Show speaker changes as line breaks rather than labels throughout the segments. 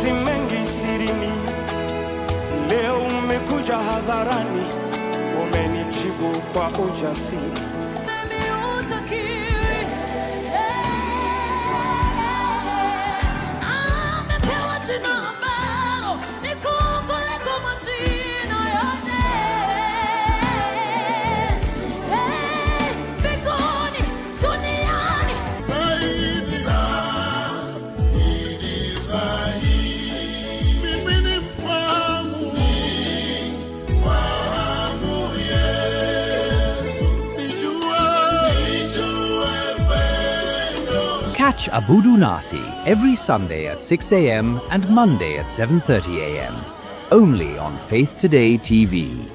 machozi mengi sirini, leo umekuja hadharani, umenijibu kwa ujasiri.
Catch Abudu Nasi every Sunday at 6 a.m. and Monday at 7:30 a.m. only on Faith Today TV.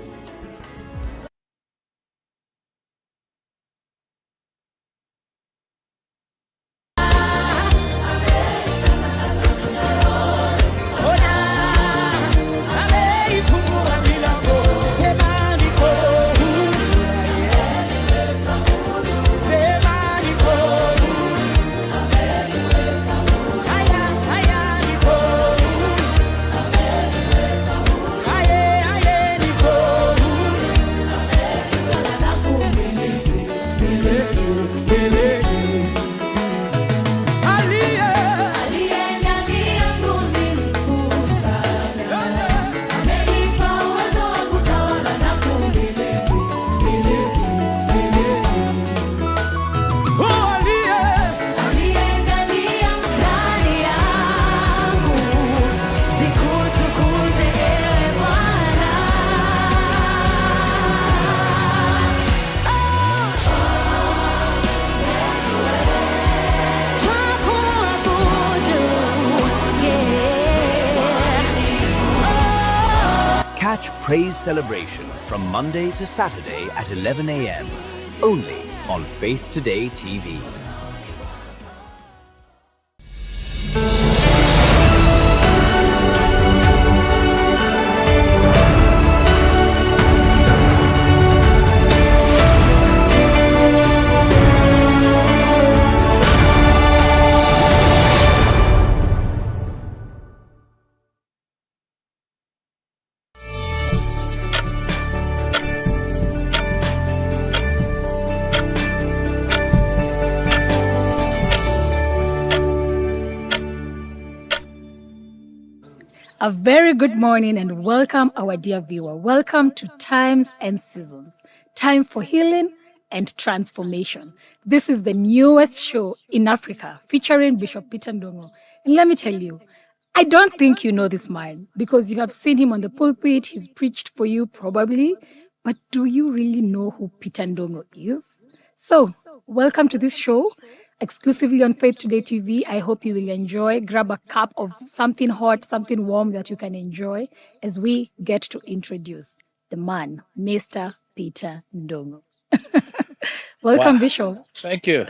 Catch Praise Celebration from Monday to Saturday at 11 a.m. only on Faith Today TV.
A very good morning and welcome, our dear viewer. Welcome to Times and Seasons, time for healing and transformation. This is the newest show in Africa featuring Bishop Peter Ndungu. And let me tell you, I don't think you know this man because you have seen him on the pulpit. He's preached for you probably, but do you really know who Peter Ndungu is? So, welcome to this show. Exclusively on Faith Today TV. I hope you will enjoy. Grab a cup of something hot, something warm that you can enjoy as we get to introduce the man, Mr. Peter Ndungu. Welcome, wow. Bishop.
Thank you.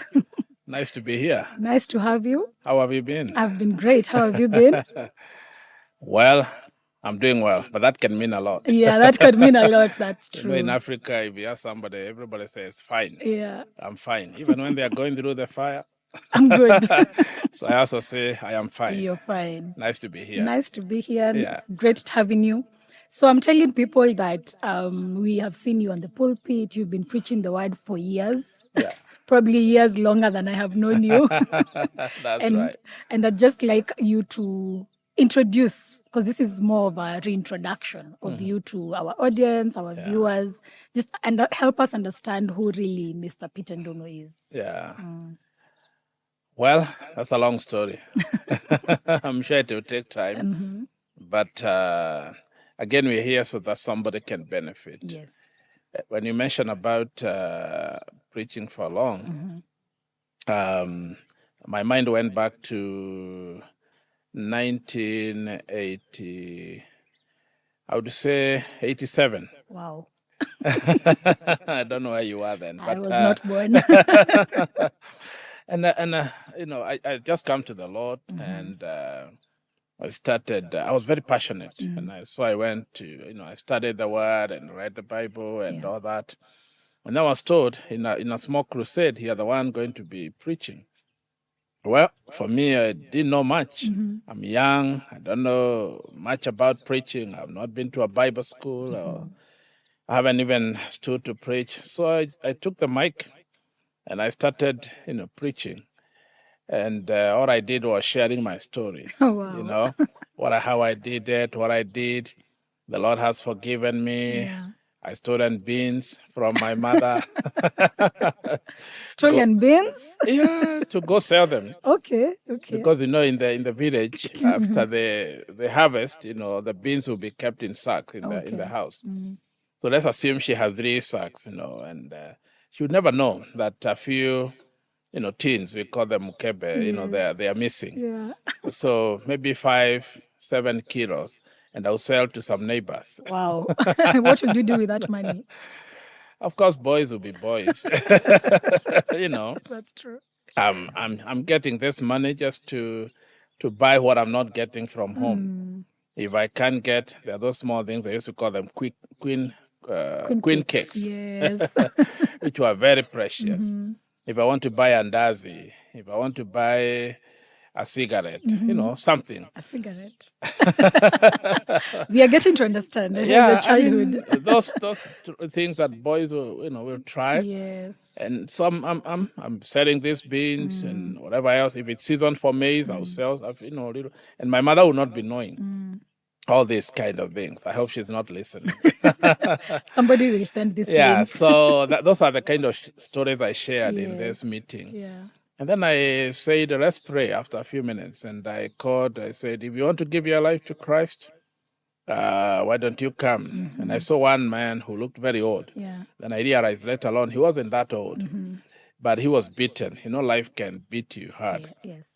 Nice to be here.
Nice to have you.
How have you been?
I've been great. How have you been?
Well, I'm doing well, but that can mean a lot.
Yeah, that could mean a lot. That's true.
In Africa, if you ask somebody, everybody says, fine.
Yeah.
I'm fine. Even when they are going through the fire,
I'm good.
So I also say, I am fine.
You're fine.
Nice to be here.
Nice to be here.
Yeah.
Great having you. So I'm telling people that we have seen you on the pulpit. You've been preaching the word for years.
Yeah.
Probably years longer than I have known you.
That's right.
And I'd just like you to introduce, because this is more of a reintroduction of you to our audience, our viewers, just and help us understand who really Mr. Peter Ndungu is.
Yeah. Well, that's a long story. I'm sure it will take time. But again, we're here so that somebody can benefit.
Yes.
When you mention about preaching for long, my mind went back to 1980, I would say 87.
Wow.
I don't know where you are then.
I was not born.
and you know, I just come to the Lord and I started, I was very passionate. And so I went to, you know, I studied the word and read the Bible and all that. And I was told in a small crusade, here, the one going to be preaching. Well, for me, I didn't know much. I'm young. I don't know much about preaching. I've not been to a Bible school, or I haven't even stood to preach. So I took the mic and I started, preaching. And all I did was sharing my story.
Oh, wow.
How I did it, what I did. The Lord has forgiven me.
Yeah.
I stolen beans from my mother.
Stolen beans?
Yeah, to go sell them.
Okay.
Because in the village, after the harvest, the beans will be kept in sacks in the house. So let's assume she has 3 sacks, and she would never know that a few, teens, we call them mukebe, they are missing.
Yeah.
So maybe 5, 7 kilos, and I'll sell to some neighbors.
Wow. What will you do with that money?
Of course, boys will be boys.
That's true.
I'm getting this money just to buy what I'm not getting from home. If I can't get, there are those small things, I used to call them queen cakes.
Yes.
Which were very precious. If I want to buy andazi, if I want to buy a cigarette, something.
A cigarette. We are getting to understand the childhood.
I mean, those things that boys will try.
Yes.
And so I'm selling these beans and whatever else. If it's season for maize, I'll sell. Little. And my mother will not be knowing all these kind of things. I hope she's not listening.
Somebody will send this.
Yeah.
link.
So those are the kind of stories I shared in this meeting.
Yeah.
And then I said, let's pray after a few minutes. And I said, if you want to give your life to Christ, why don't you come? And I saw one man who looked very old.
Yeah.
Then I realized later on he wasn't that old, but he was beaten. Life can beat you hard.
Yes.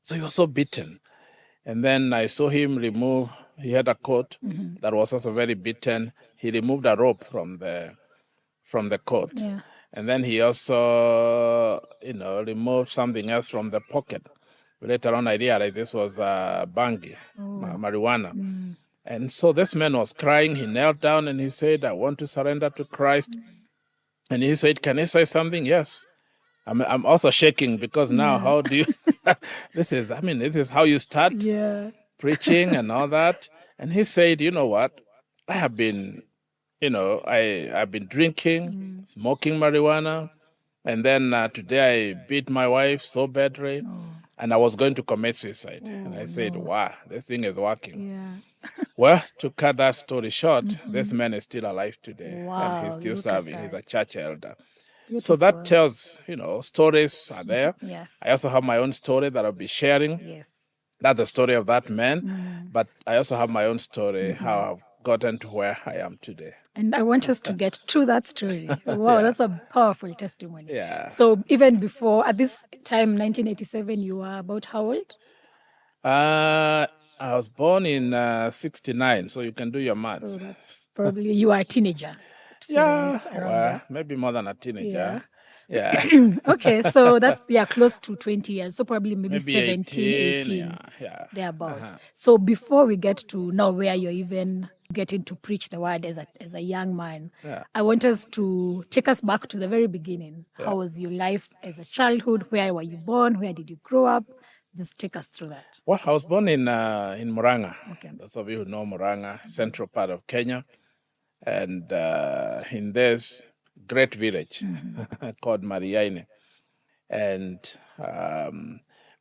So he was so beaten. And then I saw him he had a coat that was also very beaten. He removed a rope from the coat.
Yeah.
And then he also, removed something else from the pocket. Later on, I realized this was bangi, marijuana. And so this man was crying. He knelt down and he said, I want to surrender to Christ. And he said, can I say something? Yes. I'm also shaking because now how do you, this is how you start preaching and all that. And he said, you know what? I have been, I've been drinking, smoking marijuana. And then today I beat my wife so badly. And I was going to commit suicide. And I said, wow, this thing is working.
Yeah.
Well, to cut that story short, this man is still alive today.
Wow,
and he's still
look
serving.
at
He's
that.
a church elder.
Beautiful.
So that tells, stories are there.
Yes.
I also have my own story that I'll be sharing.
Yes.
That's the story of that man. But I also have my own story, how I've gotten to where I am today.
And I want us to get through that story. Wow, that's a powerful testimony.
Yeah.
So even before, at this time, 1987, you were about how old?
I was born in 69, so you can do your maths.
So that's probably, you were a teenager.
Yeah,
around
well, maybe more than a teenager. Yeah.
Okay, so that's, close to 20 years. So probably maybe 17, 18,
yeah.
thereabout. So before we get to now where you're even getting to preach the word as a young man, I want us to take us back to the very beginning. How was your life as a childhood? Where were you born? Where did you grow up? Just take us through that.
Well, I was born in Murang'a.
Okay.
Those of you who know Murang'a, central part of Kenya. And in this great village called Mariaine. And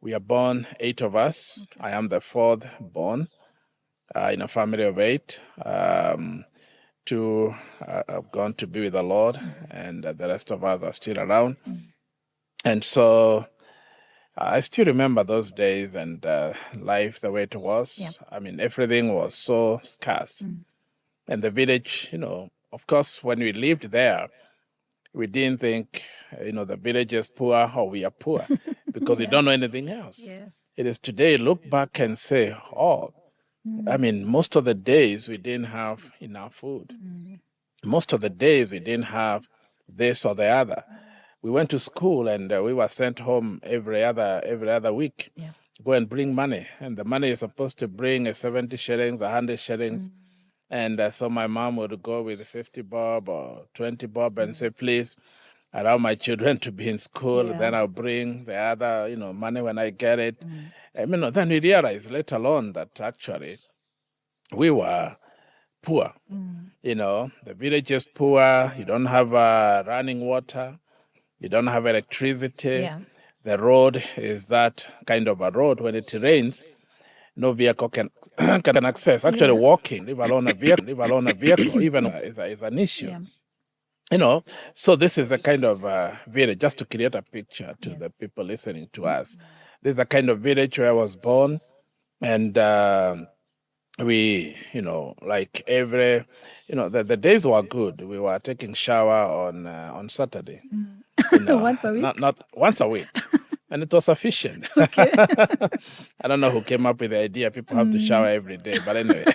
we are born, 8 of us. I am the 4th born in a family of 8. 2 have gone to be with the Lord, and the rest of us are still around. And so I still remember those days and life the way it was.
Yeah.
I mean, everything was so scarce. And the village, of course, when we lived there, we didn't think, the village is poor or we are poor because we don't know anything else.
Yes.
It is today, look back and say, I mean, most of the days we didn't have enough food. Most of the days we didn't have this or the other. We went to school and we were sent home every other week.
Yeah.
Go and bring money. And the money is supposed to bring 70 shillings, 100 shillings. And so my mom would go with 50 bob or 20 bob and say, please, allow my children to be in school.
Yeah.
Then I'll bring the other, money when I get it. Then we realized later on that actually we were poor. The village is poor. You don't have running water. You don't have electricity.
Yeah.
The road is that kind of a road. When it rains, no vehicle can access. Actually, walking, leave alone a vehicle, even is an issue.
Yeah.
So this is a kind of village, just to create a picture to the people listening to us. This is a kind of village where I was born, and we, like every, the days were good. We were taking shower on Saturday.
Once a week?
Not once a week. And it was sufficient.
Okay.
I don't know who came up with the idea people have to shower every day, but anyway.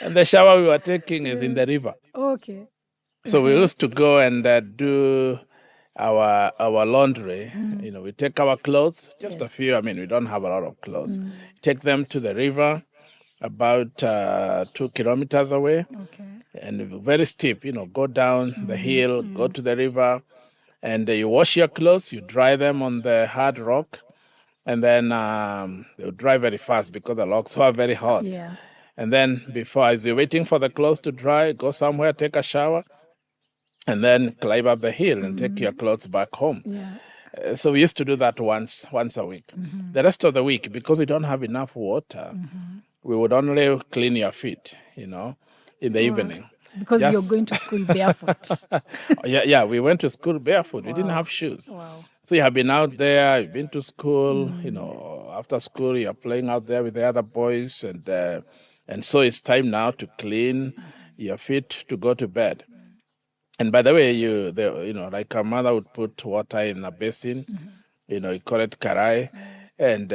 And the shower we were taking is in the river.
Okay.
So we used to go and do our laundry. We take our clothes, just a few. We don't have a lot of clothes. Take them to the river, about 2 kilometers away.
Okay.
And very steep, go down the hill, go to the river, and you wash your clothes, you dry them on the hard rock, and then they'll dry very fast because the rocks are very hot.
Yeah.
And then as you're waiting for the clothes to dry, go somewhere, take a shower, and then climb up the hill and take your clothes back home.
Yeah.
So we used to do that once a week. The rest of the week, because we don't have enough water, we would only clean your feet, in the evening.
Because you're going to school barefoot.
Yeah, we went to school barefoot. We didn't have shoes.
Wow.
So you have been out there, you've been to school, after school you're playing out there with the other boys, and so it's time now to clean your feet to go to bed. And by the way, like a mother would put water in a basin, you call it karai, and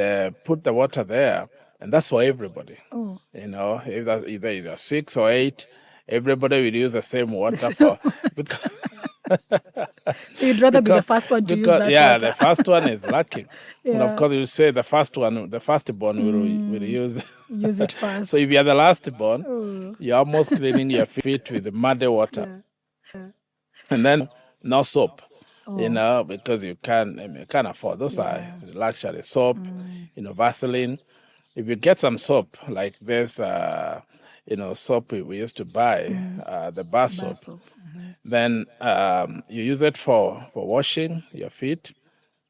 put the water there, and that's for everybody.
Oh.
Either you're 6 or 8, everybody will use the same water for because
So you'd rather be the first one to use that water?
The first one is lucky. And of course, you say the firstborn will use
it first.
So if you're the lastborn, you're almost cleaning your feet with muddy water. And then no soap, because you can't afford. Those are luxury. Soap, Vaseline. If you get some soap like this, soap we used to buy, the bar soap, then you use it for washing your feet.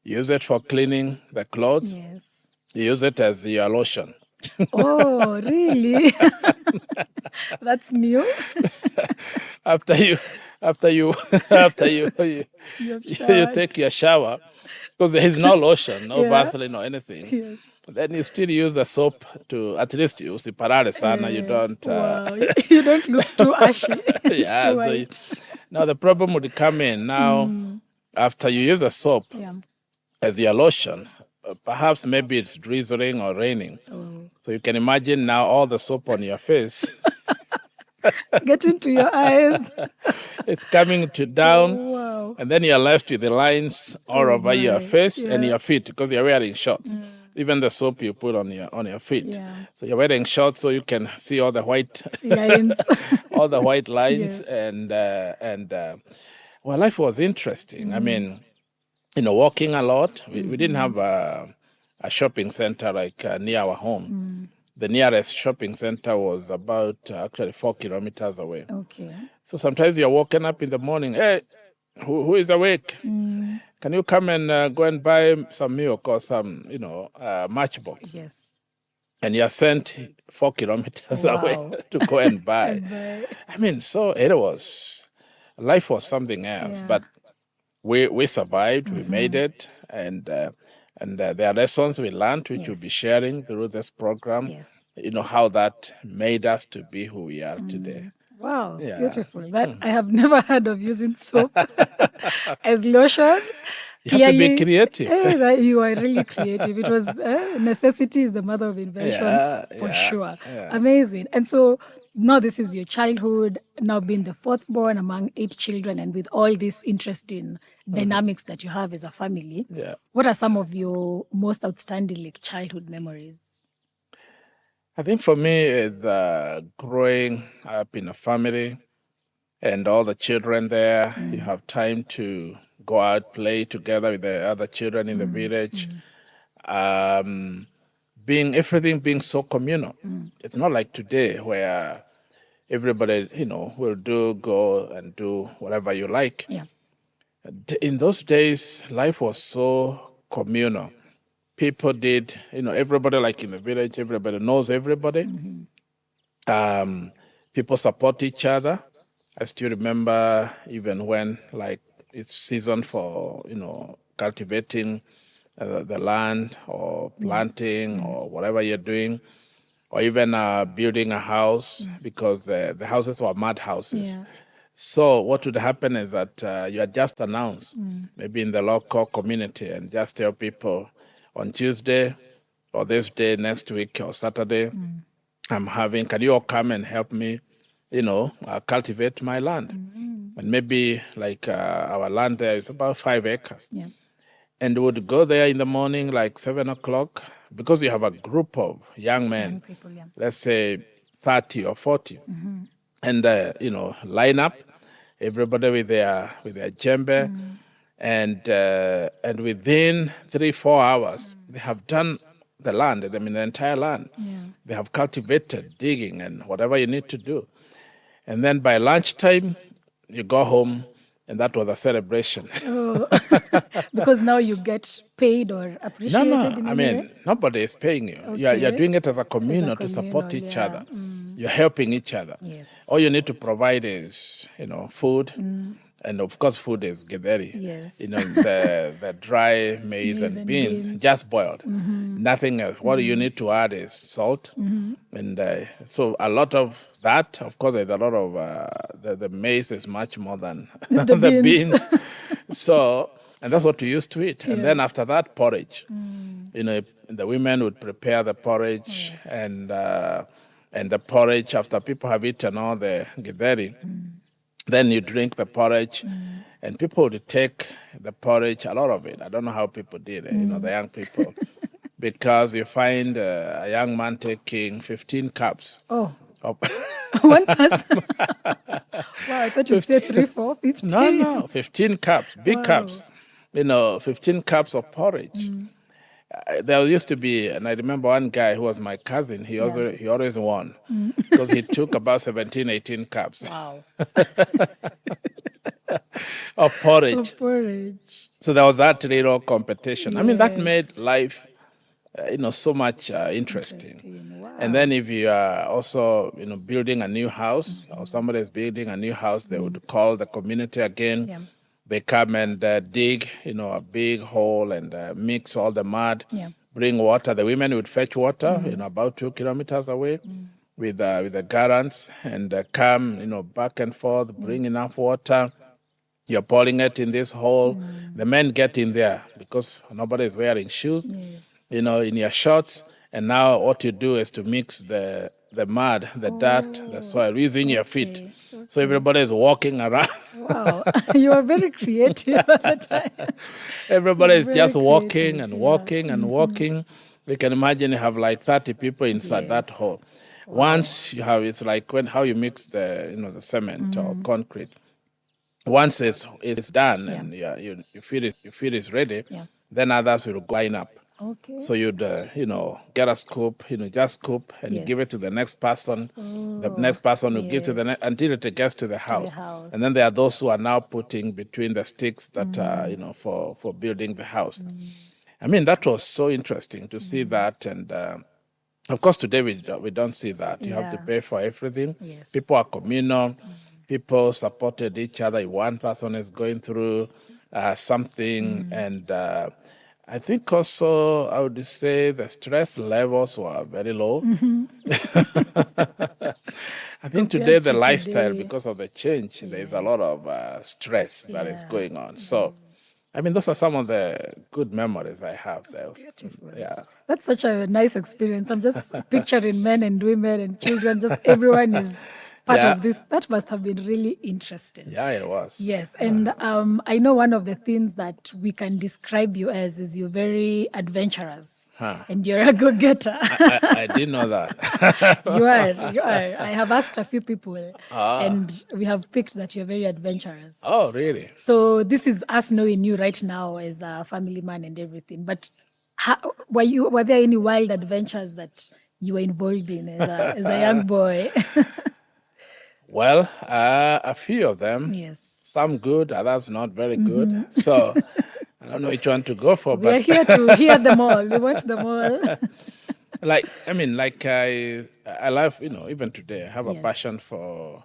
You use it for cleaning the clothes.
Yes.
You use it as your lotion.
Oh, really? That's new.
After you take your shower, because there is no lotion, no Vaseline or anything.
Yes.
Then you still use the soap to, at least you usiparare sana, you don't...
Wow. You don't look too ashy.
Yeah,
too
now the problem would come in now after you use the soap as your lotion. Perhaps maybe it's drizzling or raining.
Oh.
So you can imagine now all the soap on your face.
Get into your eyes.
It's coming down.
Oh, wow.
And then you're left with the lines all over your face and your feet because you're wearing shorts. Even the soap you put on your feet.
Yeah.
So you're wearing shorts so you can see all the white
lines.
all the white lines. And life was interesting. I mean, walking a lot. We didn't have a shopping center like near our home. The nearest shopping center was about actually 4 kilometers away.
Okay.
So sometimes you're waking up in the morning, hey, who is awake? Can you come and go and buy some milk or some, matchbox?
Yes.
And you're sent 4 kilometers away to go and buy. I mean, so life was something else, but we survived, we made it, and there are lessons we learned, which we'll be sharing through this program.
Yes.
How that made us to be who we are today.
Wow, beautiful. That I have never heard of using soap as lotion.
You have to be creative.
You are really creative. It was necessity is the mother of invention for sure. Yeah. Amazing. And so now this is your childhood, now being the fourth born among 8 children and with all these interesting dynamics that you have as a family.
Yeah.
What are some of your most outstanding childhood memories?
I think for me, it's growing up in a family and all the children there. You have time to go out, play together with the other children in the village. Everything being so communal. It's not like today where everybody, will go and do whatever you like.
Yeah.
In those days, life was so communal. People did, everybody, like in the village, everybody knows everybody. People support each other. I still remember even when, like, it's season for, cultivating the land or planting or whatever you're doing, or even building a house, because the houses were mud houses.
Yeah.
So what would happen is that you had just announced, maybe in the local community, and just tell people on Tuesday or this day next week or Saturday, can you all come and help me, cultivate my land? And maybe like our land there is about 5 acres.
Yeah.
And would go there in the morning, like 7 o'clock, because you have a group of young men,
Young people, yeah.
let's say 30 or 40, and line up, everybody with their djembe, and within 3-4 hours, they have done the land, the entire land.
Yeah.
They have cultivated, digging, and whatever you need to do. And then by lunchtime, you go home, and that was a celebration.
Because now you get paid or appreciated. In any way?
Nobody is paying you.
Okay.
You're doing it as a communal to support each
yeah.
other. You're helping each other.
Yes.
All you need to provide is, food. And of course, food is githeri.
Yes.
The dry maize and beans, just boiled. Nothing else. What you need to add is salt. And so a lot of that, of course, there's a lot of, the maize is much more than the beans. So, and that's what we used to eat. And then after that, porridge. The women would prepare the porridge, and the porridge, after people have eaten all the githeri, then you drink the porridge, and people would take the porridge, a lot of it. I don't know how people did it, the young people, because you find a young man taking 15 cups.
Oh.
Of
One person. Wow, I thought you'd say 3, 4, 15.
No, 15 cups, big cups. 15 cups of porridge. There used to be, and I remember one guy who was my cousin, he always won, because he took about 17, 18 cups.
Wow.
Of porridge.
Of porridge.
So there was that little competition. I mean, that made life, so much interesting.
Wow.
And then if you are also, building a new house, or somebody is building a new house, they would call the community again.
Yeah.
They come and dig, a big hole, and mix all the mud, bring water. The women would fetch water, about 2 kilometers away with the gallons, and come, back and forth, bring enough water. You're pouring it in this hole. The men get in there because nobody is wearing shoes, in your shorts. And now what you do is to mix the mud, the dirt, the soil using your feet.
Okay.
So everybody is walking around.
Wow. You are very creative at the time.
Everybody is
very
just walking
creative,
and walking and walking. You can imagine you have like 30 people inside that hole. Once you have, it's like how you mix the cement or concrete. Once it's done and you feel it's ready, then others will line up.
Okay.
So you'd, get a scoop, just scoop, and you give it to the next person. The next person will give to the next, until it gets to the house. And then there are those who are now putting between the sticks that are, for building the house. I mean, that was so interesting to see that. And of course, today we don't see that. You have to pay for everything.
Yes.
People are communal. People supported each other. If one person is going through something, and I think also I would say the stress levels were very low. I think today the lifestyle, because of the change, there is a lot of stress that is going on. So, I mean, those are some of the good memories I have there. Yeah.
That's such a nice experience. I'm just picturing men and women and children, just everyone is part of this. That must have been really interesting.
Yeah, it was.
Yes, and I know one of the things that we can describe you as is you're very adventurous. and you're a go-getter.
I didn't know that.
You are. I have asked a few people, and we have picked that you're very adventurous.
Oh, really?
So this is us knowing you right now as a family man and everything. But were there any wild adventures that you were involved in as a young boy?
Well, a few of them.
Yes.
Some good, others not very good. So I don't know which one to go for.
We are here to hear them all. We want them all.
I love, even today, I have a passion for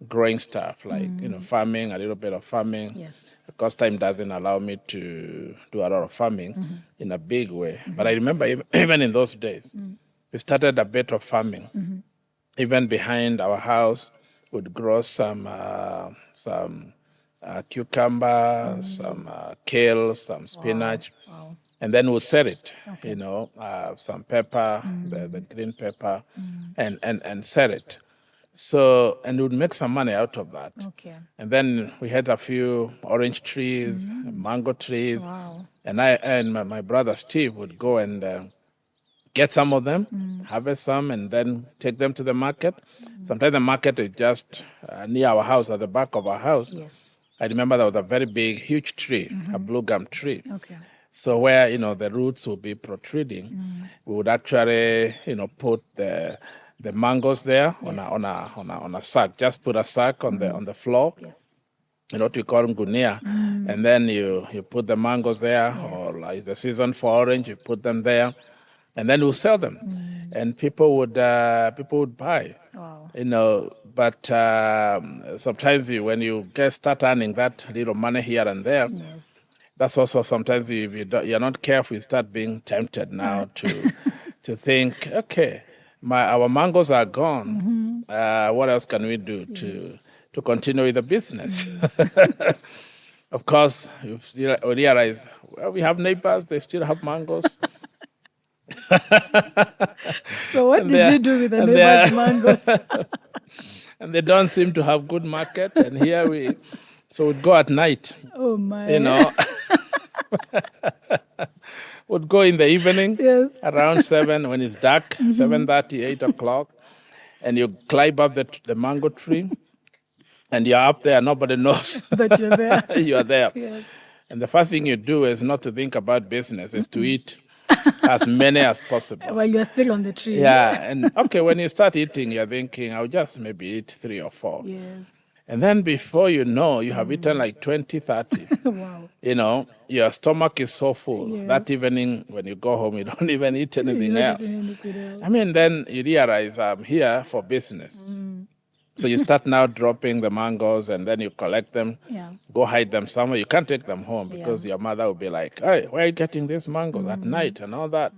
growing stuff, like, farming, a little bit of farming.
Yes.
Because time doesn't allow me to do a lot of farming in a big way. But I remember even in those days, we started a bit of farming. Even behind our house, would grow some cucumber, some kale, some spinach, and then we'll sell it. Some pepper, the green pepper, and sell it. So, and we'd make some money out of that.
Okay.
And then we had a few orange trees, mango trees, and my brother Steve would go and get some of them, harvest some, and then take them to the market. Sometimes the market is just near our house, at the back of our house.
Yes.
I remember there was a very big, huge tree, a blue gum tree.
Okay.
So where, the roots would be protruding, we would actually, put the mangoes there on a sack. Just put a sack on the floor.
Yes.
What we call them gunia, and then you put the mangoes there, or like it's the season for orange, you put them there, and then we'll sell them, and people would buy.
Wow.
But sometimes when you start earning that little money here and there, that's also sometimes you're not careful, you start being tempted now to think, okay, our mangoes are gone. What else can we do to continue with the business? Of course, you realize, well, we have neighbors, they still have mangoes.
So what did you do with the neighbors' mangoes?
And they don't seem to have good market. And here so we'd go at night.
Oh my.
Would go in the evening, around 7 when it's dark, 7:30, 8 o'clock, and you climb up the mango tree, and you're up there, nobody knows
that you're there.
You're there.
Yes.
And the first thing you do is not to think about business, is to eat as many as possible.
While you're still on the tree.
Yeah, and okay, when you start eating, you're thinking, I'll just maybe eat 3 or 4.
Yes.
And then before you know, you have eaten like 20, 30.
Wow.
Your stomach is so full.
Yes.
That evening, when you go home, you don't even eat anything else.
Anything else.
I mean, then you realize I'm here for business. So you start now dropping the mangoes, and then you collect them, go hide them somewhere. You can't take them home because your mother will be like, hey, where are you getting these mangoes at night and all that?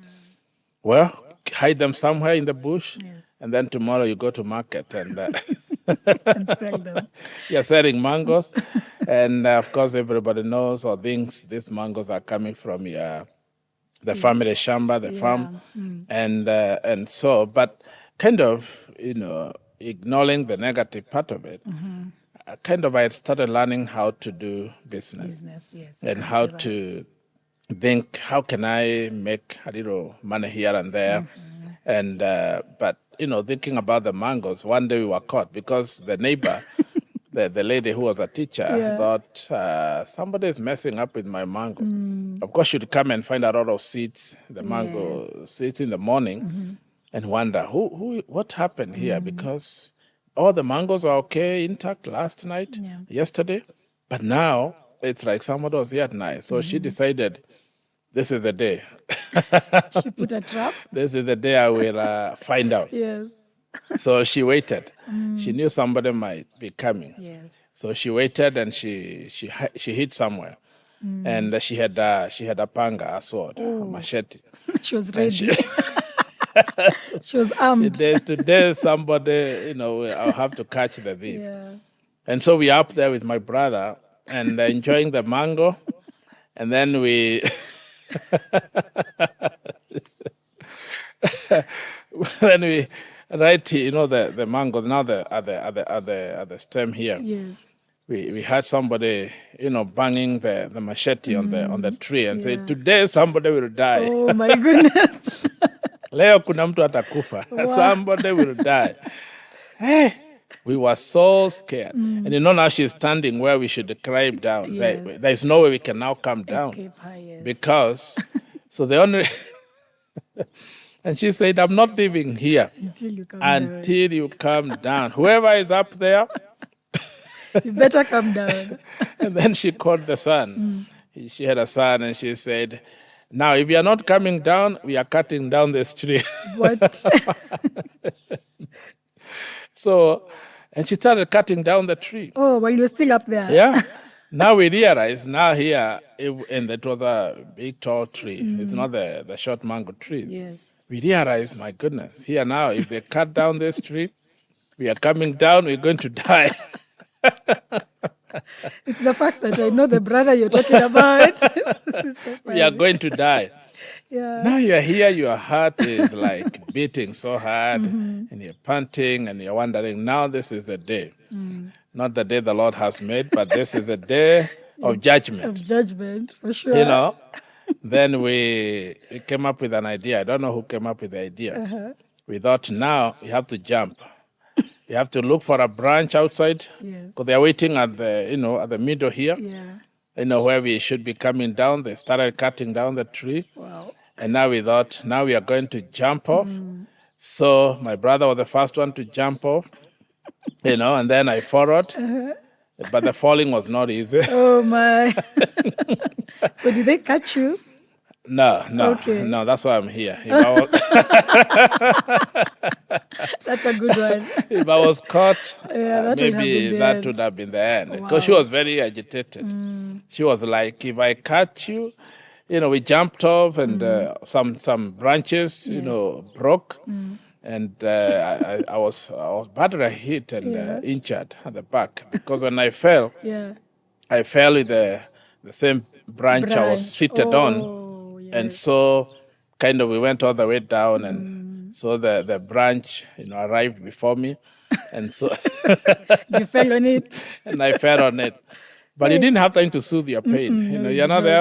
Well, hide them somewhere in the bush, and then tomorrow you go to market and...
and sell them.
You're selling mangoes, and of course everybody knows or thinks these mangoes are coming from the family shamba, the farm, and so. But kind of ignoring the negative part of it, I had started learning how to do business
yes,
and how to think, how can I make a little money here and there, and but. Thinking about the mangoes, one day we were caught because the neighbor, the lady who was a teacher, thought somebody is messing up with my mangoes. Of course, she'd come and find a lot of seeds, the mango seeds in the morning, and wonder what happened here, because all the mangoes are okay, intact last night, yesterday, but now it's like somebody was here at night. So she decided, this is the day.
She put a trap?
This is the day I will find out.
Yes.
So she waited. She knew somebody might be coming.
Yes.
So she waited, and she hid somewhere. And she had a panga, a sword, a machete.
She was ready. She was armed.
Today somebody, I'll have to catch the thief.
Yeah.
And so we are up there with my brother and enjoying the mango. And then we... Then we the mango now at the stem here.
Yes.
we had somebody, banging the machete on the tree and said, today somebody will die.
Oh my goodness.
Leo kuna mtu atakufa. Somebody will die. Hey, we were so scared. And now she's standing where we should climb down.
Yes.
There is no way we can now come down.
Escape her, yes.
Because, so the only... And she said, I'm not leaving here until you come down. Whoever is up there...
You better come down.
And then she called the son. She had a son, and she said, now, if you are not coming down, we are cutting down this tree.
What?
So, and she started cutting down the tree.
Oh, while you're still up there.
Yeah. Now we realize, here, and it was a big, tall tree. It's not the short mango trees.
Yes.
We realize, my goodness, here now, if they cut down this tree, we are coming down, we're going to die.
It's the fact that I know the brother you're talking about. So
we are going to die.
Yeah.
Now you're here, your heart is like beating so hard, and you're panting, and you're wondering, now this is the day. Not the day the Lord has made, but this is the day of judgment.
Of judgment, for sure.
Then we came up with an idea. I don't know who came up with the idea. We thought, now you have to jump. You have to look for a branch outside, because they're waiting at the, at the middle here.
Yeah.
Where we should be coming down. They started cutting down the tree.
Wow.
And now we thought, now we are going to jump off. So my brother was the first one to jump off, and then I followed. But the falling was not easy.
Oh, my. So did they catch you?
No,
Okay.
no, that's why I'm here.
That's a good one.
If I was caught,
that
maybe that would have been the end. Because she was very agitated. She was like, if I catch you, we jumped off and some branches, broke. And I was badly hit and injured at the back. Because when I fell, I fell with the same branch I was seated on. And so kind of we went all the way down, and so the branch, arrived before me. And so
you fell on it.
And I fell on it. But you didn't have time to soothe your pain. You're not there,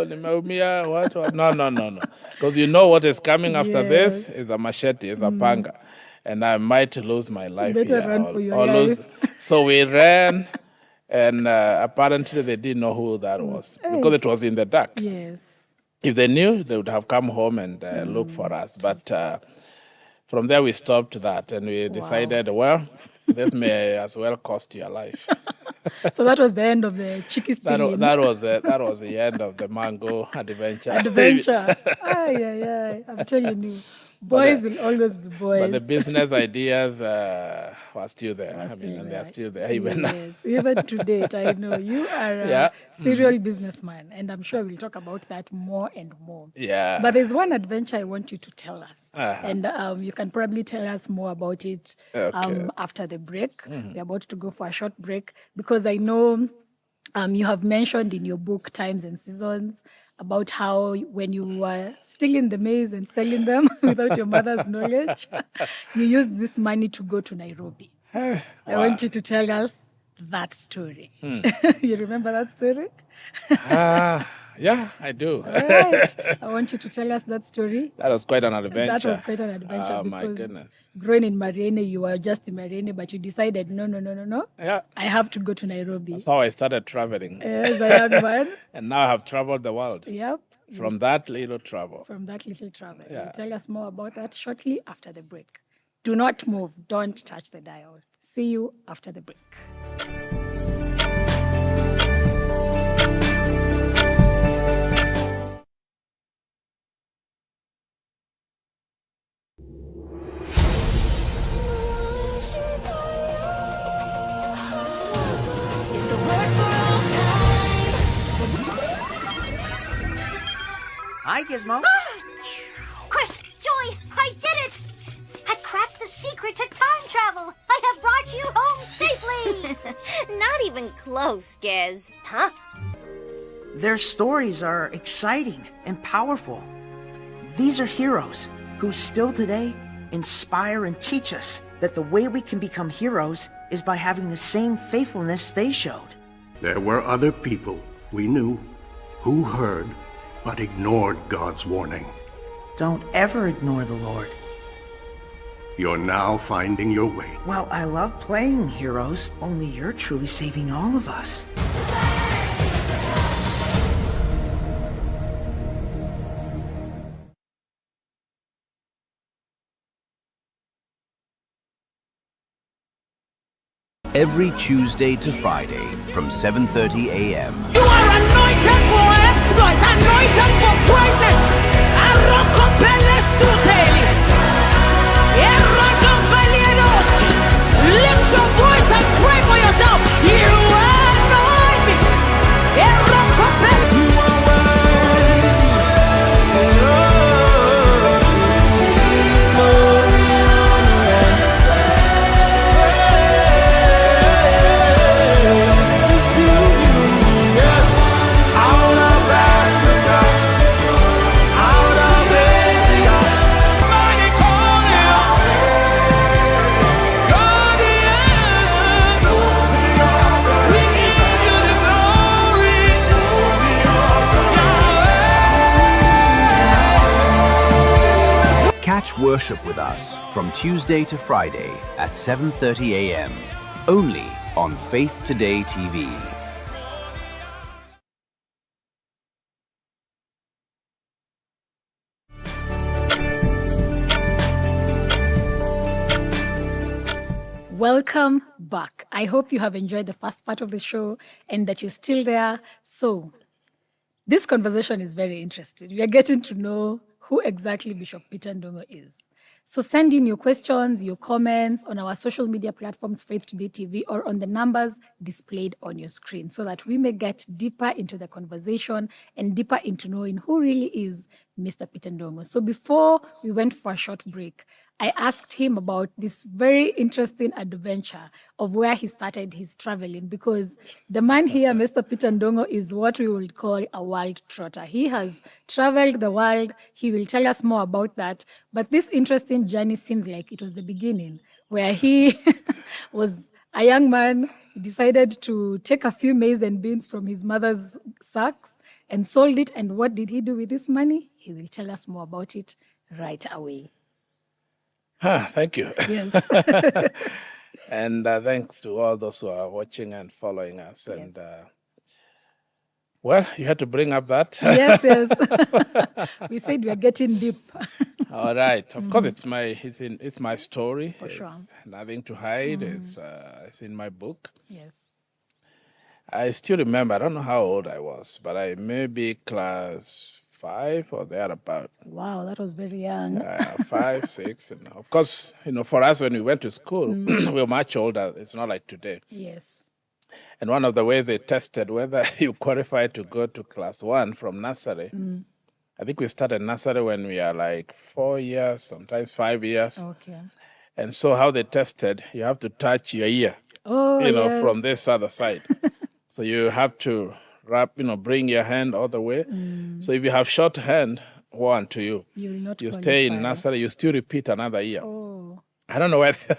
nimeumia, what? No. Because you know what is coming after this is a machete, is a panga. And I might lose my life.
Better run for your life.
So we ran, and apparently they didn't know who that was, because it was in the dark.
Yes.
If they knew, they would have come home and look for us. But from there, we stopped that, and we decided, well, this may as well cost your life.
So that was the end of the Chiki stealing.
That was the end of the mango adventure.
I'm telling you, boys will always be boys.
But the business ideas were still there. They are still there even now.
Even to date, I know you are a serial businessman, and I'm sure we'll talk about that more and more.
Yeah.
But there's one adventure I want you to tell us, and you can probably tell us more about it after the break. We're about to go for a short break, because I know you have mentioned in your book, Times and Seasons, about how when you were stealing the maize and selling them without your mother's knowledge, you used this money to go to Nairobi. I want you to tell us that story. You remember that story?
Yeah, I do.
All right. I want you to tell us that story.
That was quite an adventure.
That was quite an adventure.
Oh, my goodness.
Growing in Mariene, you were just in Mariene, but you decided, no.
Yeah.
I have to go to Nairobi.
That's how I started traveling.
As a young man.
And now I have traveled the world.
Yep.
From that little travel.
Yeah. You'll tell us more about that shortly after the break. Do not move. Don't touch the dial. See you after the break.
Hi, Gizmo.
Chris, Joey, I did it! I cracked the secret to time travel. I have brought you home safely.
Not even close, Giz.
Huh?
Their stories are exciting and powerful. These are heroes who still today inspire and teach us that the way we can become heroes is by having the same faithfulness they showed.
There were other people we knew who heard but ignored God's warning.
Don't ever ignore the Lord.
You're now finding your way.
Well, I love playing heroes, only you're truly saving all of us.
Every Tuesday to Friday from 7:30 a.m.
You are anointed for exploits, anointed for greatness. Lift your voice and pray for yourself. You anoint me. You are
Catch worship with us from Tuesday to Friday at 7:30 a.m. only on Faith Today TV.
Welcome back. I hope you have enjoyed the first part of the show and that you're still there. So, this conversation is very interesting. We are getting to know who exactly Bishop Peter Ndungu is. So send in your questions, your comments on our social media platforms, Faith Today TV, or on the numbers displayed on your screen so that we may get deeper into the conversation and deeper into knowing who really is Mr. Peter Ndungu. So before we went for a short break, I asked him about this very interesting adventure of where he started his traveling, because the man here, Mr. Peter Ndungu, is what we would call a world trotter. He has traveled the world. He will tell us more about that. But this interesting journey seems like it was the beginning, where he was a young man. He decided to take a few maize and beans from his mother's sacks and sold it. And what did he do with this money? He will tell us more about it right away.
Thank you.
Yes.
And thanks to all those who are watching and following us. Yes. And well, you had to bring up that.
Yes. We said we are getting deep.
All right. Of course, it's my story.
For sure.
Nothing to hide. It's in my book.
Yes.
I still remember. I don't know how old I was, but I may be class 5 or thereabout.
Wow, that was very young.
5, 6. And of course, for us, when we went to school, we were much older. It's not like today.
Yes.
And one of the ways they tested whether you qualified to go to class 1 from nursery, I think we started nursery when we are like 4 years, sometimes 5 years.
Okay.
And so how they tested, you have to touch your ear,
yes.
from this other side. So you have to bring your hand all the way. So if you have short hand, one to you.
You will not
You
qualify.
stay in nursery, you still repeat another year.
Oh.
I don't know whether.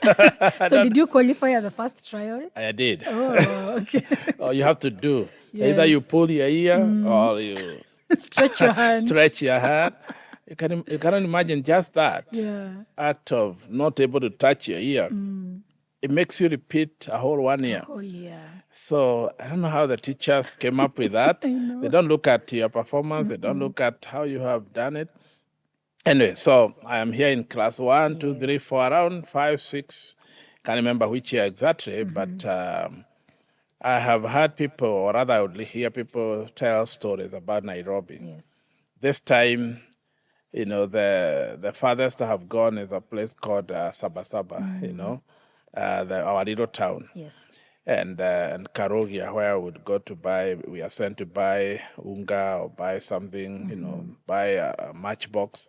So did you qualify at the first trial?
I did.
Oh, okay.
Or you have to do.
Yes.
Either you pull your ear or you
Stretch your hand.
stretch your hand. You cannot imagine just that act of not able to touch your ear. It makes you repeat a whole 1 year.
Oh, yeah.
So I don't know how the teachers came up with that. They don't look at your performance. They don't look at how you have done it. Anyway, so I am here in class 1, 2, 3, 4, around 5, 6. Can't remember which year exactly, but I have heard people, or rather I would hear people tell stories about Nairobi.
Yes.
This time, the farthest I have gone is a place called Sabasaba, our little town.
Yes.
And Karogia, where I would go to buy, we are sent to buy unga or buy something, buy a matchbox.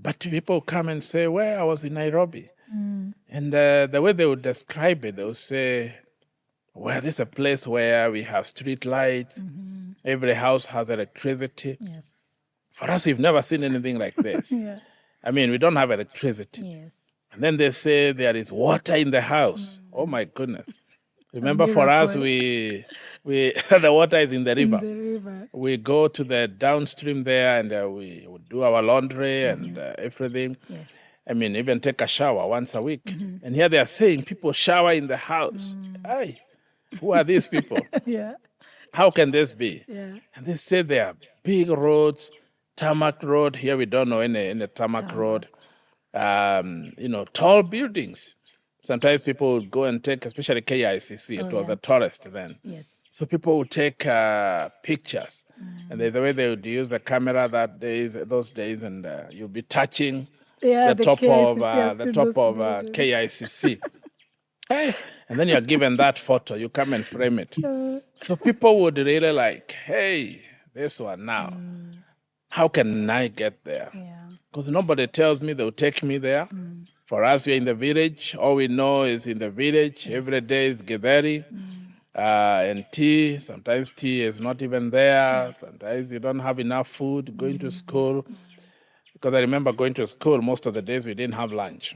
But people come and say, well, I was in Nairobi. And the way they would describe it, they would say, well, this is a place where we have street lights. Every house has electricity.
Yes.
For us, we've never seen anything like this.
Yeah.
I mean, we don't have electricity.
Yes.
And then they say there is water in the house. Oh my goodness. Remember, for us, we the water is in the river. We go to the downstream there and we do our laundry and everything.
Yes.
I mean, even take a shower once a week. And here they are saying people shower in the house. Hey, who are these people?
Yeah.
How can this be?
Yeah.
And they say there are big roads, tarmac road. Here we don't know any tarmac road. Tall buildings. Sometimes people would go and take, especially KICC, it was the tallest then.
Yes.
So people would take pictures. And there's a way they would use the camera those days, and you'll be touching the top of KICC. Hey, and then you're given that photo, you come and frame it. So people would really like, hey, this one now. How can I get there? Because nobody tells me they'll take me there. For us, we're in the village. All we know is in the village. Every day is githeri and tea. Sometimes tea is not even there. Sometimes you don't have enough food going to school. Because I remember going to school, most of the days we didn't have lunch.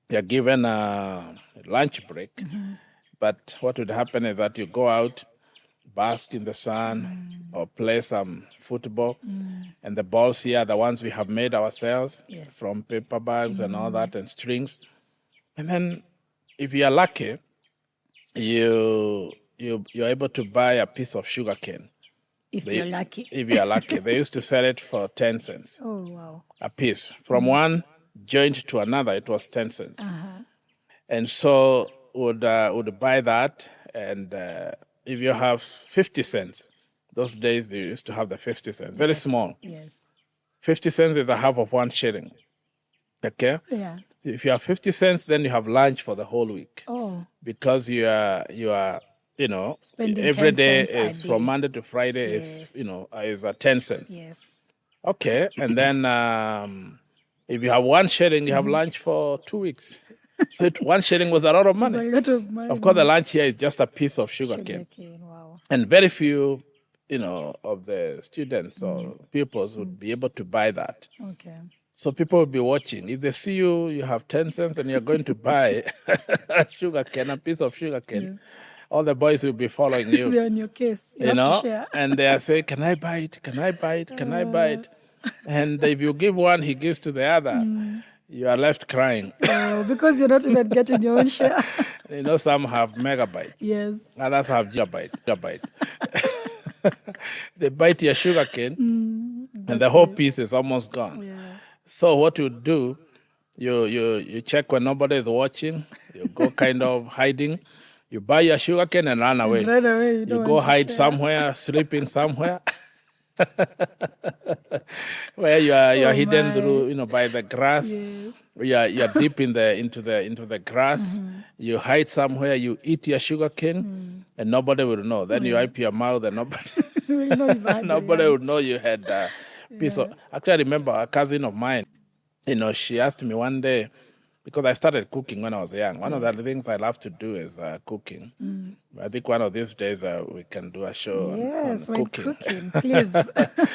You're given a lunch break. But what would happen is that you go out, bask in the sun, or play some football. And the balls here are the ones we have made ourselves from paper bags and all that and strings. And then if you are lucky, you're able to buy a piece of sugar cane.
If you're lucky.
If you are lucky. They used to sell it for 10 cents.
Oh, wow.
A piece. From one joint to another, it was 10 cents. And so would buy that, and if you have 50 cents, those days you used to have the 50 cents, very small.
Yes.
50 cents is a half of 1 shilling. Okay?
Yeah.
If you have 50 cents, then you have lunch for the whole week.
Oh.
Because you are
spending
every
10
day
cents
is
a
from
day.
Monday to Friday is 10 cents.
Yes.
Okay, and then if you have 1 shilling, you have lunch for 2 weeks. So 1 shilling was a lot of money.
A lot of money.
Of course, the lunch here is just a piece of sugar cane.
Wow.
And very few, of the students or pupils would be able to buy that.
Okay.
So people would be watching. If they see you have 10 cents and you're going to buy a sugar cane, a piece of sugar cane, all the boys will be following you.
They're on your case. You have to share.
And they are saying, can I buy it? Can I buy it? Can I buy it? And if you give one, he gives to the other. You are left crying.
Oh, because you're not even getting your own share.
Some have megabyte.
Yes.
Others have gigabyte. They bite your sugar cane, and the whole piece is almost gone.
Yeah.
So what you do, you check when nobody is watching. You go kind of hiding. You buy your sugar cane and run away.
Run away. You
You go hide somewhere, sleeping somewhere. Where you are hidden through, by the grass.
Yes.
You're deep into the grass. You hide somewhere. You eat your sugar cane, and nobody will know. Then you wipe your mouth, and nobody would know you had a piece of. Actually, I remember a cousin of mine. She asked me one day, because I started cooking when I was young. One of the things I love to do is cooking. I think one of these days we can do a show on cooking.
Please.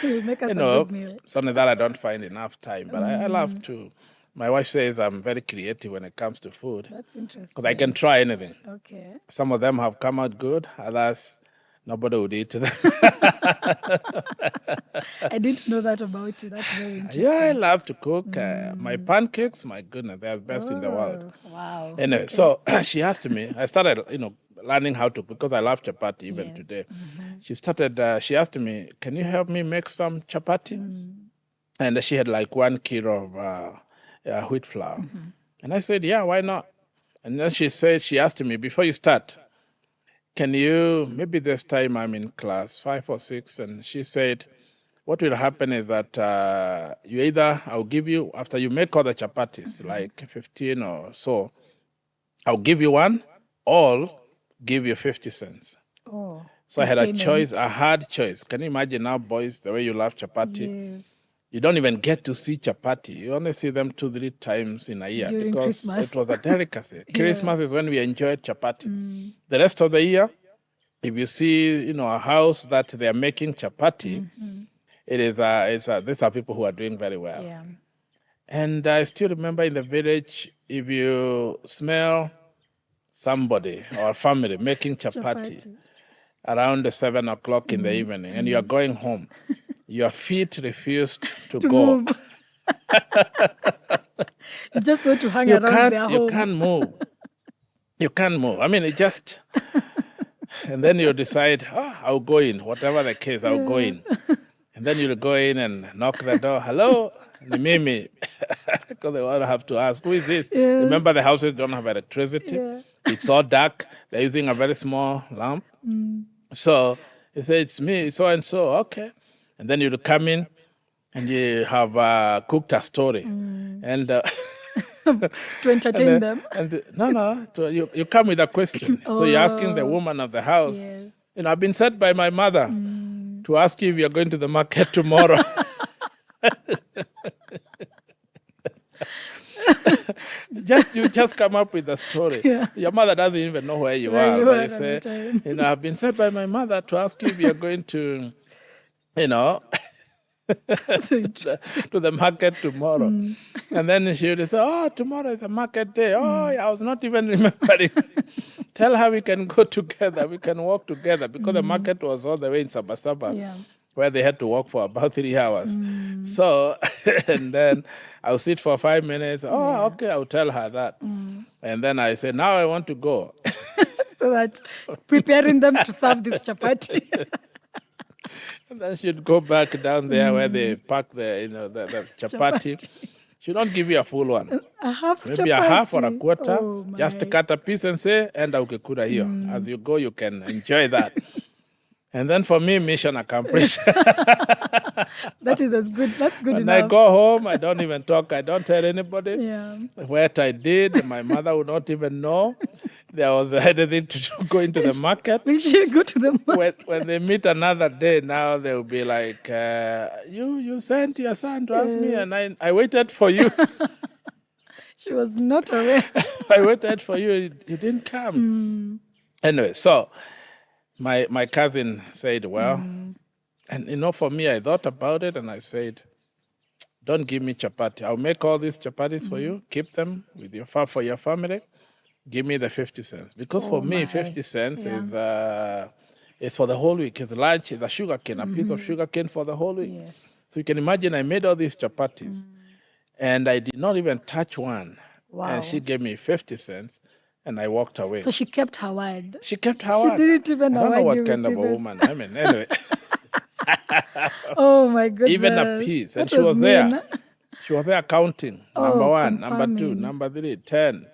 You'll make us a good meal.
Something that I don't find enough time, but I love to. My wife says I'm very creative when it comes to food.
That's interesting.
Because I can try anything.
Okay.
Some of them have come out good, others, nobody would eat them.
I didn't know that about you. That's very interesting.
Yeah, I love to cook. My pancakes, my goodness, they're the best in the world.
Wow.
Anyway, so she asked me, I started, learning how to, because I love chapati even today. She asked me, can you help me make some chapati? And she had like 1 kilo of wheat flour. And I said, yeah, why not? And then she asked me, before you start, can you, maybe this time I'm in class 5 or 6, and she said, what will happen is that I'll give you, after you make all the chapatis, like 15 or so, I'll give you one, or give you 50 cents.
Oh,
so I had a choice, a hard choice. Can you imagine now, boys, the way you love chapati?
Yes.
You don't even get to see chapati. You only see them 2-3 times in a year.
During
because
Christmas.
It was a delicacy. Christmas is when we enjoyed chapati. The rest of the year, if you see, a house that they are making chapati, these are people who are doing very well.
Yeah.
And I still remember in the village, if you smell somebody or family making chapati around 7 o'clock in the evening and you are going home, your feet refuse to go.
Move. You just want to hang around their home.
You can't move. You can't move. I mean, it just... And then you decide, I'll go in. Whatever the case, I'll go in. And then you'll go in and knock the door. Hello? Mimi. Because they will have to ask, who is this?
Yes.
Remember, the houses don't have electricity.
Yeah.
It's all dark. They're using a very small lamp. So you say, it's me, so-and-so. Okay. And then you'll come in and you have cooked a story. And...
To entertain them.
No. You come with a question. So you're asking the woman of the house,
Yes.
I've been sent by my mother to ask you if you're going to the market tomorrow. You just come up with a story.
Yeah.
Your mother doesn't even know where you are. But you say, I've been sent by my mother to ask you if you're going to, to the market tomorrow. And then she would say, tomorrow is a market day. I was not even remembering. Tell her we can go together. We can walk together. Because the market was all the way in Sabasaba, where they had to walk for about 3 hours. So, and then I'll sit for 5 minutes. Okay, I'll tell her that. And then I say, now I want to go.
So that preparing them to serve this chapati.
And then she'd go back down there where they pack the chapati. She don't give you a full one. Maybe a half or a quarter. Just cut a piece and say, enda ukikura hiyo. As you go, you can enjoy that. And then for me, mission accomplished.
That is as good. That's good
when
enough.
I go home, I don't even talk. I don't tell anybody.
Yeah.
What I did, my mother would not even know there was anything to go into the market.
We should go to the market.
When they meet another day, now they'll be like, you sent your son to ask me, and I waited for you.
She was not aware.
I waited for you. You didn't come. Anyway, so my cousin said, well, and for me, I thought about it and I said, don't give me chapati. I'll make all these chapatis for you. Keep them with your for your family. Give me the 50 cents. Because for me, 50 cents is for the whole week. It's lunch, it's a sugar cane, a piece of sugar cane for the whole week.
Yes.
So you can imagine I made all these chapatis and I did not even touch one.
Wow.
And she gave me 50 cents and I walked away.
So she kept her word.
She kept her word.
She didn't even
I don't know
award
what
you
kind of a
even.
woman. I mean, anyway.
Oh my goodness.
Even a piece. And
That
she was there.
mean.
She was there counting. Number 1, number 2,
confirming.
number 3, 10,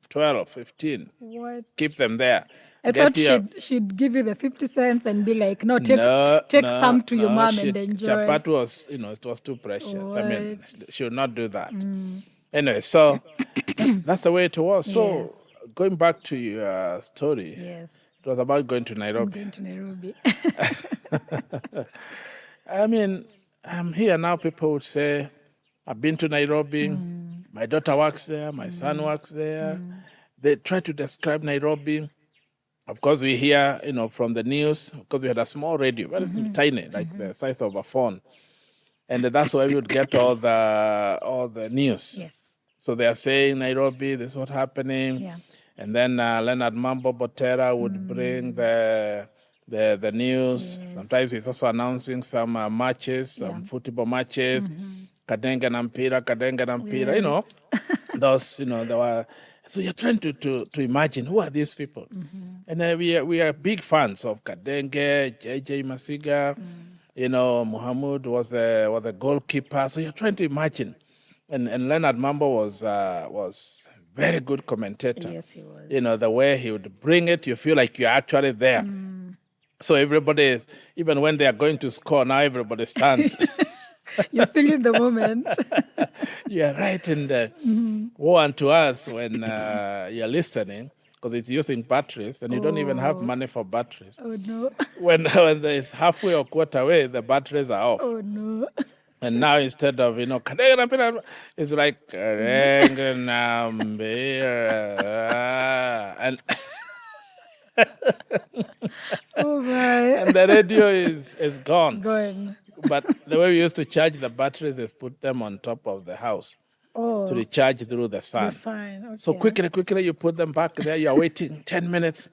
12, 15.
What?
Keep them there.
I thought she'd give you the 50 cents and be like, no, take some to your mom and enjoy.
Chapati was, it was too precious. I mean, she would not do that. Anyway, so that's the way it was. So going back to your story,
Yes.
it was about going to Nairobi.
Going to Nairobi.
I mean, I'm here now. People would say, I've been to Nairobi. My daughter works there. My son works there. They try to describe Nairobi. Of course, we hear, from the news, because we had a small radio, very tiny, like the size of a phone. And that's where we would get all the news.
Yes.
So they are saying Nairobi, this is what's happening.
Yeah.
And then Leonard Mambo Botera would bring the news.
Yes.
Sometimes he's also announcing some matches, some football matches. Kadenga na mpira,
Yes.
those, there were. So you're trying to imagine who are these people, and we are big fans of Kadenge, JJ Masiga, Muhammad was the goalkeeper. So you're trying to imagine, and Leonard Mambo was very good commentator.
Yes, he was.
The way he would bring it, you feel like you're actually there. So everybody is, even when they are going to score, now everybody stands.
You're feeling the moment.
Yeah, right. And woe unto us when you're listening, because it's using batteries, and you don't even have money for batteries.
Oh, no.
When there's halfway or quarter way, the batteries are off.
Oh, no.
And now instead of, it's like, and
Oh, my.
and the radio is gone.
Going.
But the way we used to charge the batteries is put them on top of the house.
Oh,
to recharge through the sun.
the sign. Okay.
So quickly, you put them back there. You are waiting 10 minutes.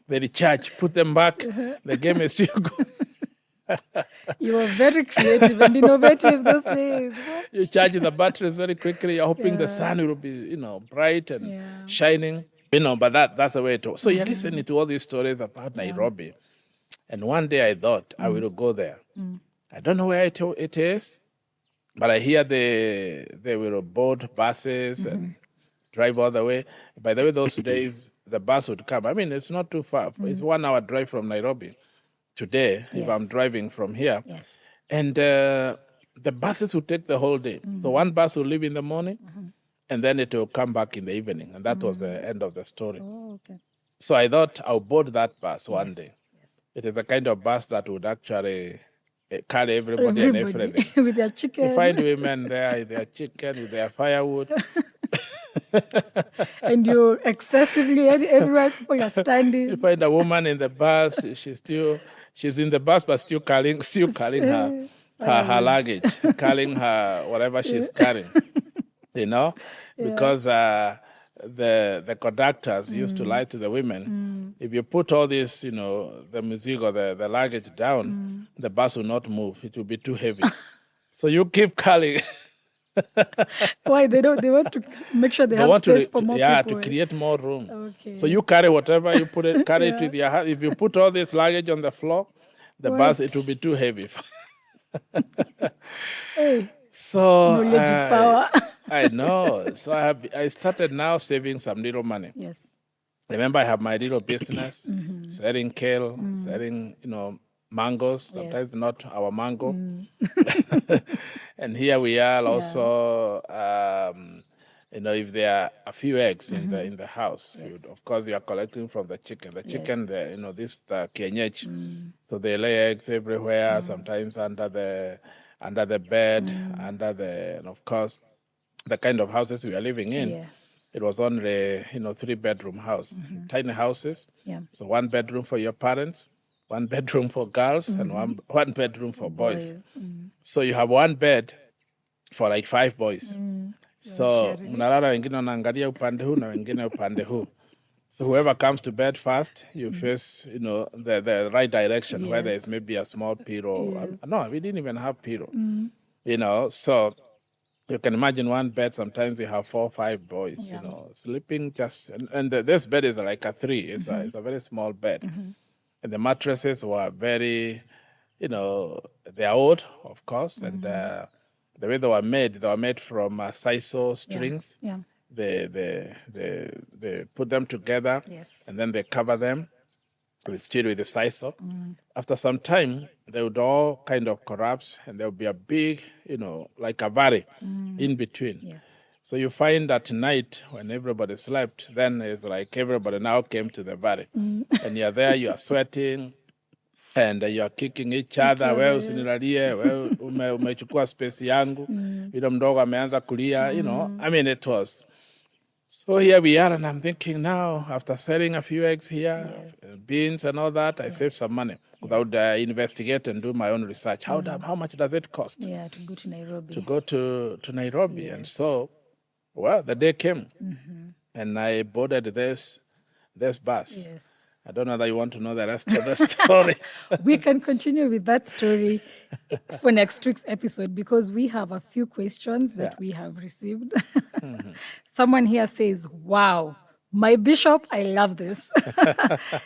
They recharge. Put them back. The game is still going.
You were very creative and innovative those days. What?
You charge the batteries very quickly. You're hoping the sun will be, bright and shining. But that's the way it was. So you're listening to all these stories about Nairobi. And one day I thought I will go there. I don't know where it is, but I hear they will board buses and drive all the way. By the way, those days, the bus would come. I mean, it's not too far. It's 1 hour drive from Nairobi. Today, if I'm driving from here.
Yes.
And the buses will take the whole day. So one bus will leave in the morning, and then it will come back in the evening. And that was the end of the story.
Oh, okay.
So I thought I'll board that bus one day. Yes. It is a kind of bus that would actually carry everybody and everything.
With their chicken.
You find women there with their chicken, with their firewood.
And you're excessively everywhere people are standing.
You find a woman in the bus, she's in the bus but still carrying her luggage, carrying her whatever she's carrying. Because the conductors used to lie to the women. If you put all this, the music or the luggage down, the bus will not move. It will be too heavy. So you keep carrying.
Why? They want to make sure they have space for more people.
Yeah, to create more room.
Okay.
So you carry whatever you carry it with your hand. If you put all this luggage on the floor, the bus, it will be too heavy.
Hey.
So
knowledge is power.
I know. So I started now saving some little money.
Yes.
Remember, I have my little business, selling kale, selling, mangoes, sometimes not our mango. And here we are also, if there are a few eggs in the house, of course you are collecting from the chicken. The chicken, this kienyeji. So they lay eggs everywhere, sometimes under the bed, and of course, the kind of houses we are living in.
Yes.
It was only, 3-bedroom house, tiny houses.
Yeah.
So 1 bedroom for your parents, 1 bedroom for girls, and one bedroom for boys. So you have 1 bed for like 5 boys. So mnalala wengine wanaangalia upande huu na wengine upande huu. So whoever comes to bed first, you face, the right direction, where there is maybe a small pillow. No, we didn't even have pillow. So you can imagine 1 bed, sometimes we have 4 or 5 boys, sleeping just, and this bed is like a 3. It's a very small bed. And the mattresses were very, they are old, of course, and the way they were made from sisal strings.
Yeah.
They put them together, and then they cover them with the sisal. After some time, they would all kind of collapse, and there would be a big, like a valley in between.
Yes.
So you find at night when everybody slept, then it's like everybody now came to the valley. And you're there, you are sweating, and you are kicking each other. Wewe usinilalie, wewe umechukua space yangu. Yule mdogo ameanza kulia, I mean, it was. So here we are, and I'm thinking now, after selling a few eggs here, beans and all that, I saved some money. I would investigate and do my own research. How much does it cost?
Yeah, to go to Nairobi.
To go to Nairobi. And so, the day came, and I boarded this bus.
Yes.
I don't know that you want to know the rest of the story.
We can continue with that story for next week's episode, because we have a few questions that we have received. Someone here says, wow, my bishop, I love this.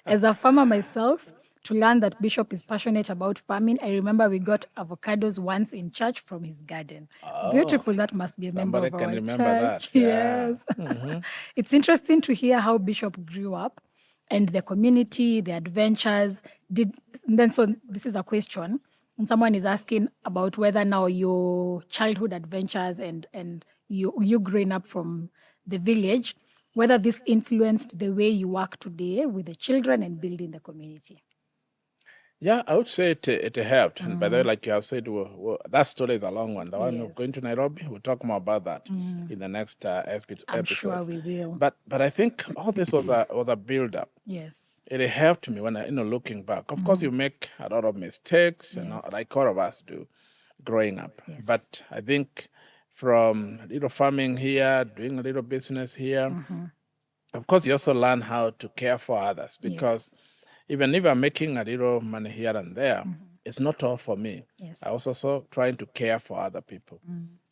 As a farmer myself, to learn that Bishop is passionate about farming, I remember we got avocados once in church from his garden. Beautiful. That must be a member of our church.
Somebody can remember that. Yeah.
Yes. It's interesting to hear how Bishop grew up and the community, the adventures. So this is a question. And someone is asking about whether now your childhood adventures and you growing up from the village, whether this influenced the way you work today with the children and building the community.
Yeah, I would say it helped. And by the way, like you have said, that story is a long one. The one of going to Nairobi, we'll talk more about that in the next episode.
I'm sure we will.
But I think all this was a build-up.
Yes.
It helped me when looking back. Of course, you make a lot of mistakes, like all of us do growing up.
Yes.
But I think from a little farming here, doing a little business here. Of course, you also learn how to care for others because even if I'm making a little money here and there, it's not all for me.
Yes.
I also trying to care for other people.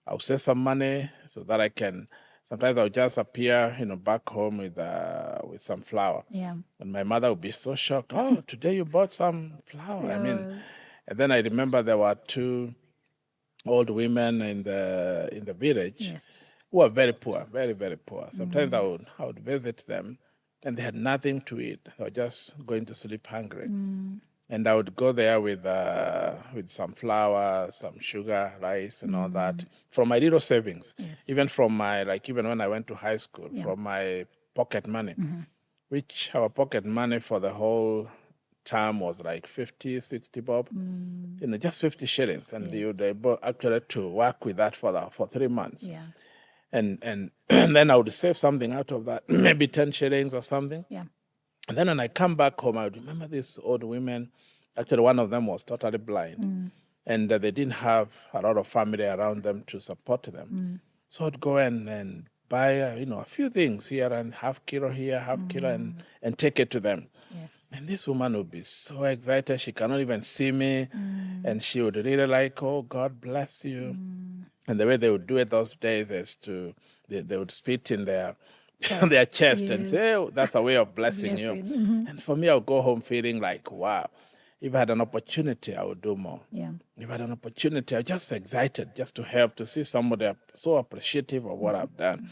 I'll save some money so that I can. Sometimes I'll just appear, back home with some flour.
Yeah.
And my mother would be so shocked. Oh, today you bought some flour. I mean, and then I remember there were 2 old women in the village who were very poor, very, very poor. Sometimes I would visit them, and they had nothing to eat. They were just going to sleep hungry. And I would go there with some flour, some sugar, rice, and all that from my little savings. Even from even when I went to high school, from my pocket money, which our pocket money for the whole term was like 50, 60 bob, just 50 shillings. And you would able actually to work with that for 3 months.
Yeah.
And then I would save something out of that, maybe 10 shillings or something.
Yeah.
And then when I come back home, I would remember these old women. Actually, one of them was totally blind. And they didn't have a lot of family around them to support them. So I'd go and buy, a few things here and half kilo here, half kilo, and take it to them.
Yes.
And this woman would be so excited. She cannot even see me. And she would really like, oh, God bless you. And the way they would do it those days is they would spit in their their chest and say, oh, that's a way of blessing you. And for me, I'll go home feeling like, wow, if I had an opportunity, I would do more.
Yeah.
If I had an opportunity, I'm just excited just to help, to see somebody so appreciative of what I've done.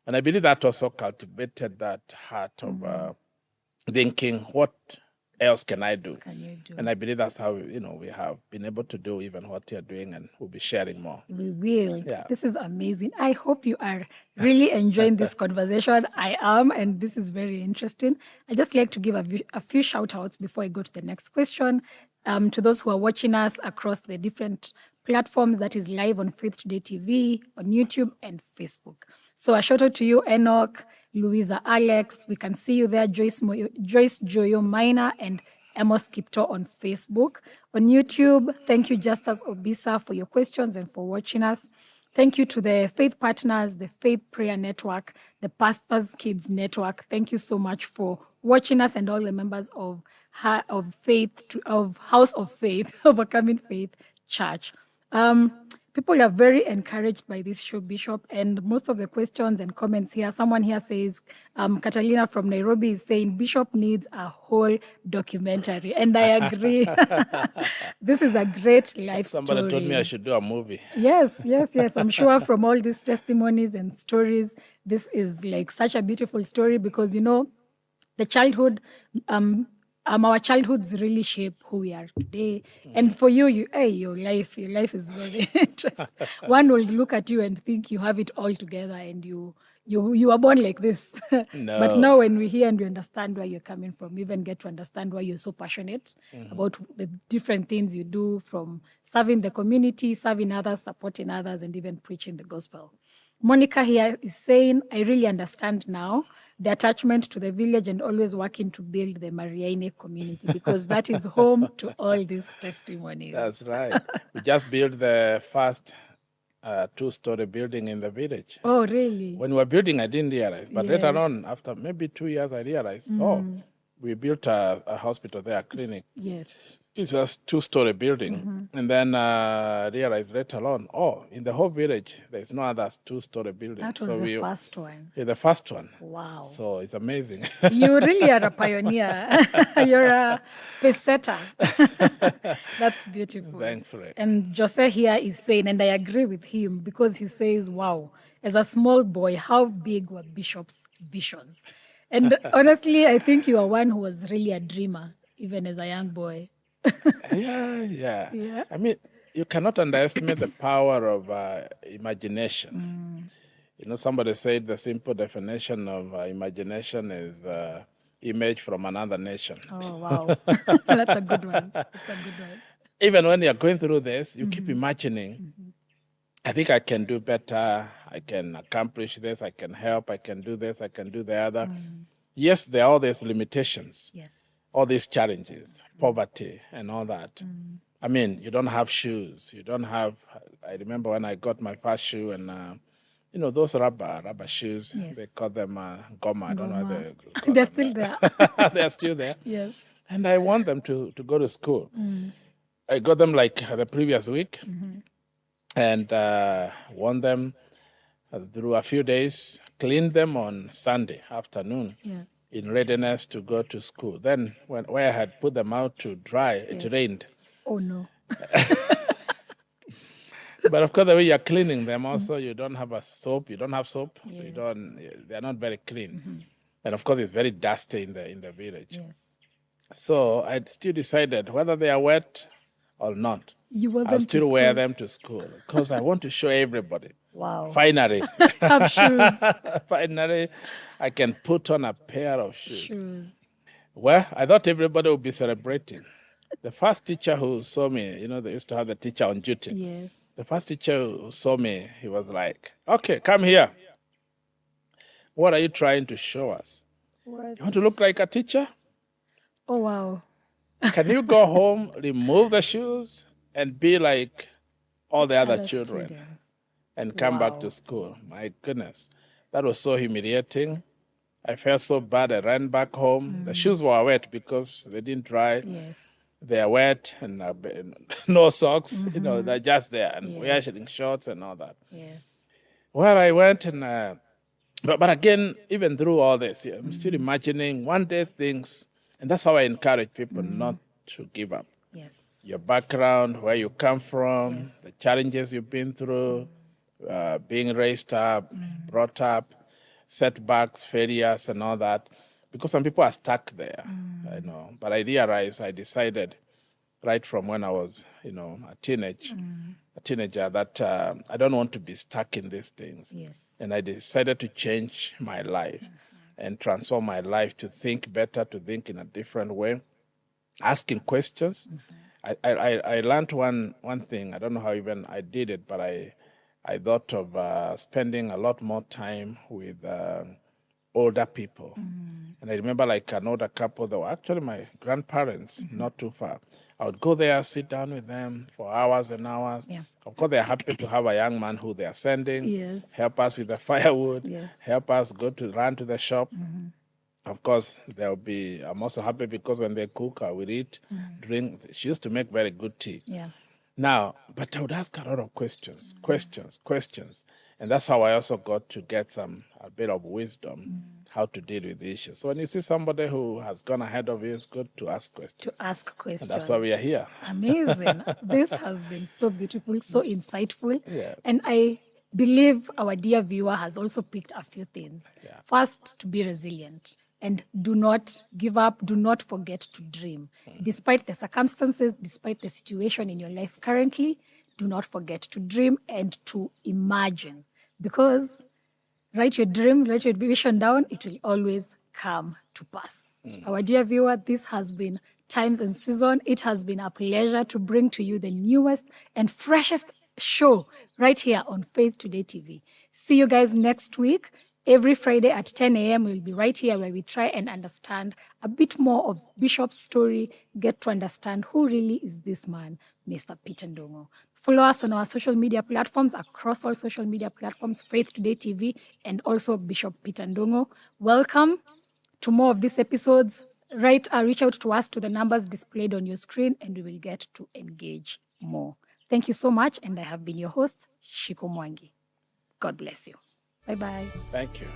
And I believe that also cultivated that heart of thinking, what else can I do? And I believe that's how we have been able to do even what you're doing, and we'll be sharing more.
We will.
Yeah.
This is amazing. I hope you are really enjoying this conversation. I am, and this is very interesting. I just like to give a few shout outs before I go to the next question. To those who are watching us across the different platforms, that is live on Faith Today TV, on YouTube and Facebook. So a shout out to you, Enoch, Louisa Alex. We can see you there, Joyce Joyo Minor and Amos Kipto on Facebook. On YouTube, thank you, Justus Obisa, for your questions and for watching us. Thank you to the Faith Partners, the Faith Prayer Network, the Pastors Kids Network. Thank you so much for watching us, and all the members of House of Faith, Overcoming Faith Church. People are very encouraged by this show, Bishop, and most of the questions and comments here, someone here says, Catalina from Nairobi is saying, Bishop needs a whole documentary. And I agree. This is a great life story.
Somebody told me I should do a movie.
Yes. I'm sure from all these testimonies and stories, this is like such a beautiful story because, the childhood, our childhoods really shape who we are today. And for you, your life is very interesting. One will look at you and think you have it all together, and you were born like this.
No.
But now when we hear and we understand where you're coming from, we even get to understand why you're so passionate about the different things you do, from serving the community, serving others, supporting others, and even preaching the gospel. Monica here is saying, I really understand now the attachment to the village and always working to build the Mariaine community, because that is home to all these testimonies.
That's right. We just built the first 2-story building in the village.
Oh, really?
When we were building, I didn't realize. But later on, after maybe 2 years, I realized, we built a hospital there, a clinic.
Yes.
It's a 2-story building. And then realized later on, in the whole village, there's no other 2-story building.
That was the first one.
Yeah, the first one.
Wow.
So it's amazing.
You really are a pioneer. You're a pace setter. That's beautiful.
Thankfully.
And Jose here is saying, and I agree with him, because he says, wow, as a small boy, how big were Bishop's visions? And honestly, I think you are one who was really a dreamer, even as a young boy.
Yeah. I mean, you cannot underestimate the power of imagination. Somebody said the simple definition of imagination is image from another nation.
Oh, wow. That's a good one.
Even when you're going through this, you keep imagining, I think I can do better, I can accomplish this, I can help, I can do this, I can do the other. Yes, there are all these limitations.
Yes.
All these challenges, poverty and all that. I mean, you don't have shoes. You don't have. I remember when I got my first shoe, and those rubber shoes.
Yes.
They call them goma. I don't know why they call
They're
them
still
that.
there.
They're still there.
Yes.
And I want them to go to school. I got them like the previous week, and worn them through a few days. Cleaned them on Sunday afternoon.
Yeah.
In readiness to go to school. Then, where I had put them out to dry, it rained.
Oh no.
But of course, the way you're cleaning them, also you don't have soap. You don't have soap.
Yes.
They're not very clean, and of course, it's very dusty in the village.
Yes.
So I still decided whether they are wet or not,
You wore them
I'll
to
still wear
school?
them to school because I want to show everybody.
Wow.
Finally,
Have shoes.
finally, I can put on a pair of shoes.
Shoes.
Well, I thought everybody would be celebrating. The first teacher who saw me, they used to have the teacher on duty.
Yes.
The first teacher who saw me, he was like, "Okay, come here. What are you trying to show us?
What?
You want to look like a teacher?
Oh wow.
Can you go home, remove the shoes, and be like all the other
Other
children
students.
and come back
Wow.
to school?" My goodness, that was so humiliating. I felt so bad. I ran back home. The shoes were wet because they didn't dry.
Yes.
They are wet and no socks. They're just there and wearing shorts and all that.
Yes.
Well, I went and, but again, even through all this, I'm still imagining one day things, and that's how I encourage people not to give up.
Yes.
Your background, where you come from,
Yes.
the challenges you've been through, being raised up, brought up, setbacks, failures, and all that. Because some people are stuck there, I know. But I decided right from when I was, a teenager, that I don't want to be stuck in these things.
Yes.
And I decided to change my life and transform my life to think better, to think in a different way, asking questions. I learned one thing. I don't know how even I did it, but I thought of spending a lot more time with older people. And I remember like an older couple that were actually my grandparents, not too far. I would go there, sit down with them for hours and hours.
Yeah.
Of course, they're happy to have a young man who they are sending,
Yes.
help us with the firewood,
Yes.
help us run to the shop. Of course, I'm also happy because when they cook, I will eat, drink. She used to make very good tea.
Yeah.
Now, but I would ask a lot of questions. And that's how I also got to get a bit of wisdom, how to deal with the issues. So when you see somebody who has gone ahead of you, it's good to ask questions.
To ask questions.
And that's why we are here.
Amazing. This has been so beautiful, so insightful.
Yeah.
And I believe our dear viewer has also picked a few things.
Yeah.
First, to be resilient. And do not give up. Do not forget to dream. Despite the circumstances, despite the situation in your life currently, do not forget to dream and to imagine. Because write your dream, write your vision down, it will always come to pass. Our dear viewer, this has been Times and Season. It has been a pleasure to bring to you the newest and freshest show right here on Faith Today TV. See you guys next week. Every Friday at 10 a.m. we'll be right here where we try and understand a bit more of Bishop's story, get to understand who really is this man, Mr. Peter Ndungu. Follow us on our social media platforms, across all social media platforms, Faith Today TV, and also Bishop Peter Ndungu. Welcome to more of these episodes. Reach out to us to the numbers displayed on your screen, and we will get to engage more. Thank you so much, and I have been your host, Ciku Mwangi. God bless you. Bye-bye.
Thank you.